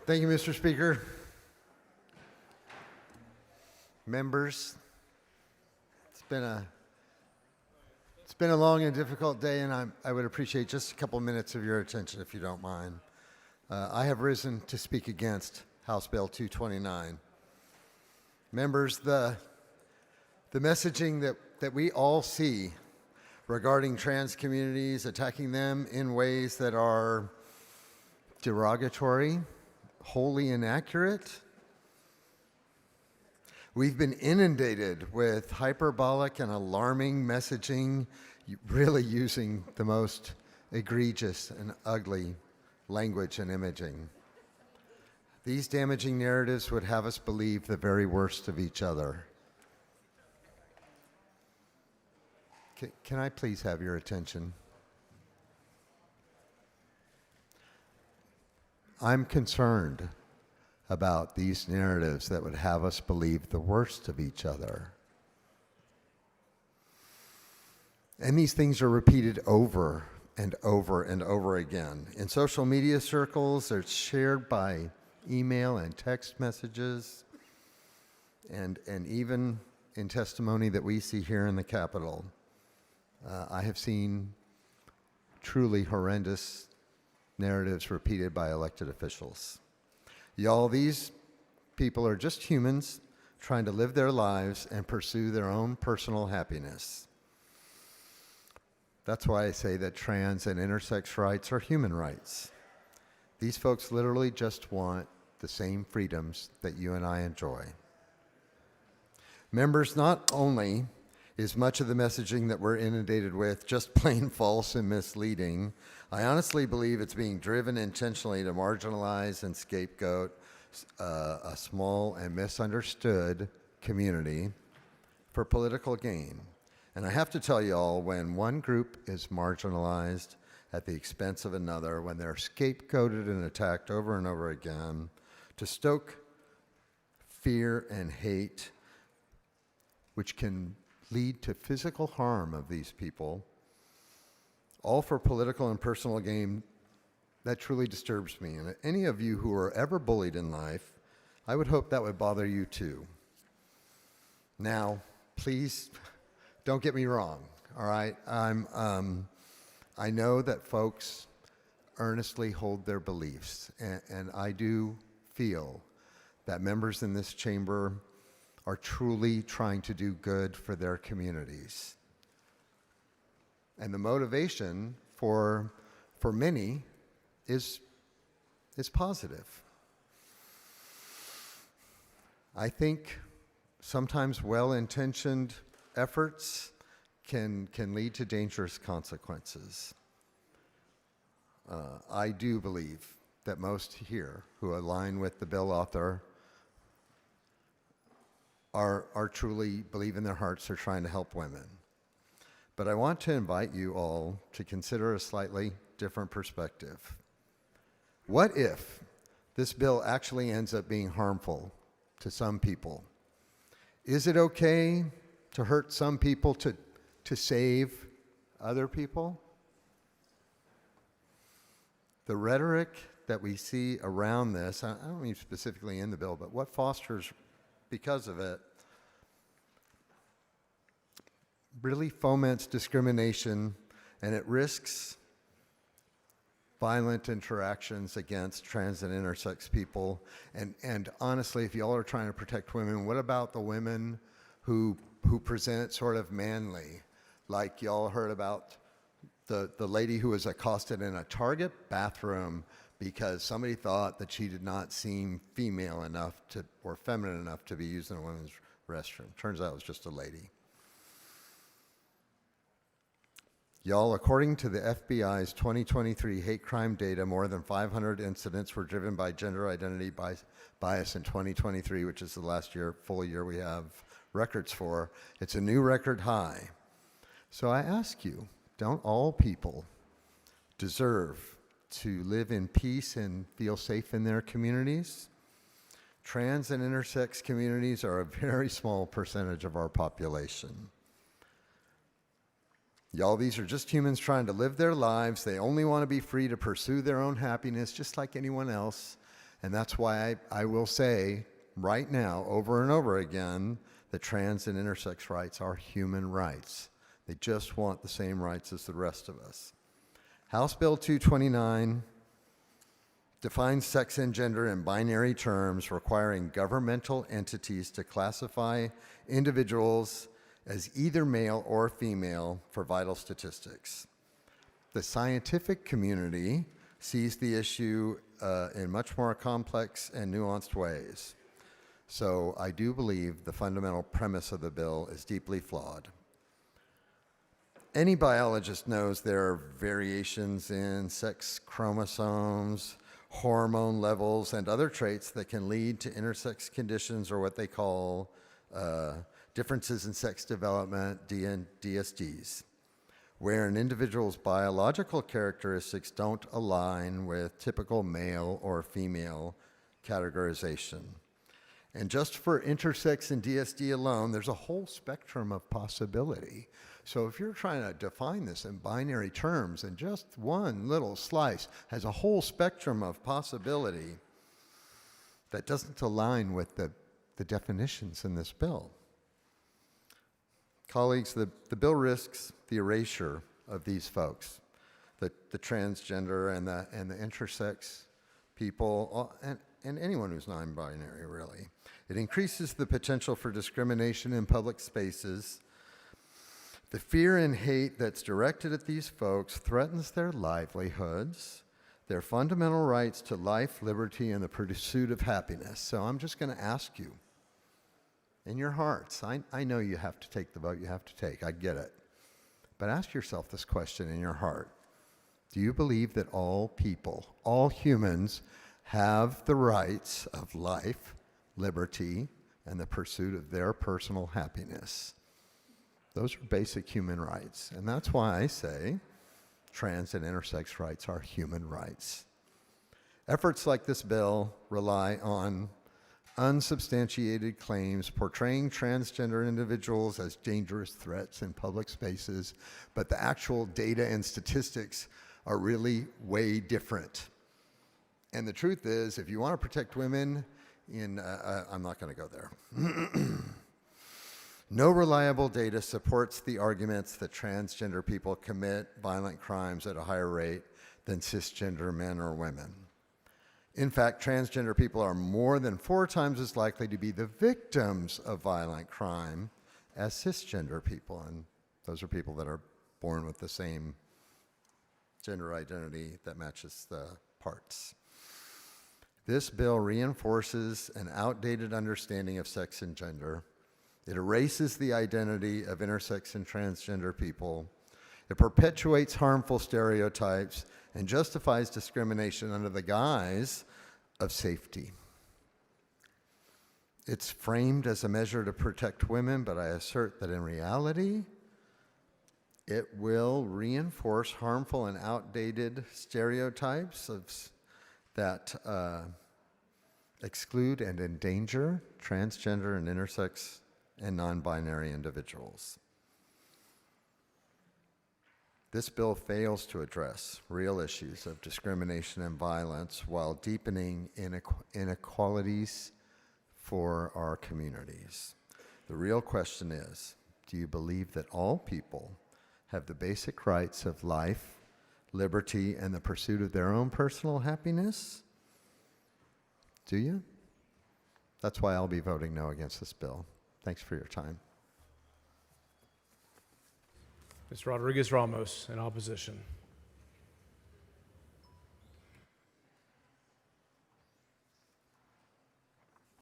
Thank you, Mr. Speaker. Members, it's been a long and difficult day, and I would appreciate just a couple minutes of your attention, if you don't mind. I have risen to speak against House Bill 229. Members, the messaging that we all see regarding trans communities, attacking them in ways that are derogatory, wholly inaccurate. We've been inundated with hyperbolic and alarming messaging, really using the most egregious and ugly language and imaging. These damaging narratives would have us believe the very worst of each other. Can I please have your attention? I'm concerned about these narratives that would have us believe the worst of each other. And these things are repeated over and over and over again. In social media circles, they're shared by email and text messages, and even in testimony that we see here in the Capitol. I have seen truly horrendous narratives repeated by elected officials. Y'all, these people are just humans trying to live their lives and pursue their own personal happiness. That's why I say that trans and intersex rights are human rights. These folks literally just want the same freedoms that you and I enjoy. Members, not only is much of the messaging that we're inundated with just plain false and misleading, I honestly believe it's being driven intentionally to marginalize and scapegoat a small and misunderstood community for political gain. And I have to tell you all, when one group is marginalized at the expense of another, when they're scapegoated and attacked over and over again, to stoke fear and hate, which can lead to physical harm of these people, all for political and personal gain, that truly disturbs me. And any of you who are ever bullied in life, I would hope that would bother you too. Now, please don't get me wrong, all right? I know that folks earnestly hold their beliefs, and I do feel that members in this chamber are truly trying to do good for their communities. And the motivation for many is positive. I think sometimes well-intentioned efforts can lead to dangerous consequences. I do believe that most here who align with the bill author are truly believe in their hearts they're trying to help women. But I want to invite you all to consider a slightly different perspective. What if this bill actually ends up being harmful to some people? Is it okay to hurt some people to save other people? The rhetoric that we see around this, I don't mean specifically in the bill, but what fosters because of it, really foments discrimination, and it risks violent interactions against trans and intersex people. And honestly, if y'all are trying to protect women, what about the women who present sort of manly? Like y'all heard about the lady who was accosted in a Target bathroom because somebody thought that she did not seem female enough or feminine enough to be used in a women's restroom. Turns out it was just a lady. Y'all, according to the FBI's 2023 hate crime data, more than 500 incidents were driven by gender identity bias in 2023, which is the last full year we have records for. It's a new record high. So I ask you, don't all people deserve to live in peace and feel safe in their communities? Trans and intersex communities are a very small percentage of our population. Y'all, these are just humans trying to live their lives. They only want to be free to pursue their own happiness, just like anyone else. And that's why I will say right now, over and over again, that trans and intersex rights are human rights. They just want the same rights as the rest of us. House Bill 229 defines sex and gender in binary terms, requiring governmental entities to classify individuals as either male or female for vital statistics. The scientific community sees the issue in much more complex and nuanced ways. So I do believe the fundamental premise of the bill is deeply flawed. Any biologist knows there are variations in sex chromosomes, hormone levels, and other traits that can lead to intersex conditions, or what they call differences in sex development, DSDs, where an individual's biological characteristics don't align with typical male or female categorization. And just for intersex and DSD alone, there's a whole spectrum of possibility. So if you're trying to define this in binary terms, and just one little slice has a whole spectrum of possibility that doesn't align with the definitions in this bill. Colleagues, the bill risks the erasure of these folks, the transgender and the intersex people, and anyone who's non-binary, really. It increases the potential for discrimination in public spaces. The fear and hate that's directed at these folks threatens their livelihoods, their fundamental rights to life, liberty, and the pursuit of happiness. So I'm just going to ask you, in your hearts, I know you have to take the vote you have to take, I get it. But ask yourself this question in your heart. Do you believe that all people, all humans, have the rights of life, liberty, and the pursuit of their personal happiness? Those are basic human rights. And that's why I say trans and intersex rights are human rights. Efforts like this bill rely on unsubstantiated claims portraying transgender individuals as dangerous threats in public spaces, but the actual data and statistics are really way different. And the truth is, if you want to protect women I'm not going to go there. No reliable data supports the arguments that transgender people commit violent crimes at a higher rate than cisgender men or women. In fact, transgender people are more than 4 times as likely to be the victims of violent crime as cisgender people, and those are people that are born with the same gender identity that matches the parts. This bill reinforces an outdated understanding of sex and gender. It erases the identity of intersex and transgender people. It perpetuates harmful stereotypes and justifies discrimination under the guise of safety. It's framed as a measure to protect women, but I assert that in reality, it will reinforce harmful and outdated stereotypes that exclude and endanger transgender and intersex and non-binary individuals. This bill fails to address real issues of discrimination and violence while deepening inequalities for our communities. The real question is, do you believe that all people have the basic rights of life, liberty, and the pursuit of their own personal happiness? Do you? That's why I'll be voting no against this bill. Thanks for your time. Mr. Rodriguez Ramos in opposition.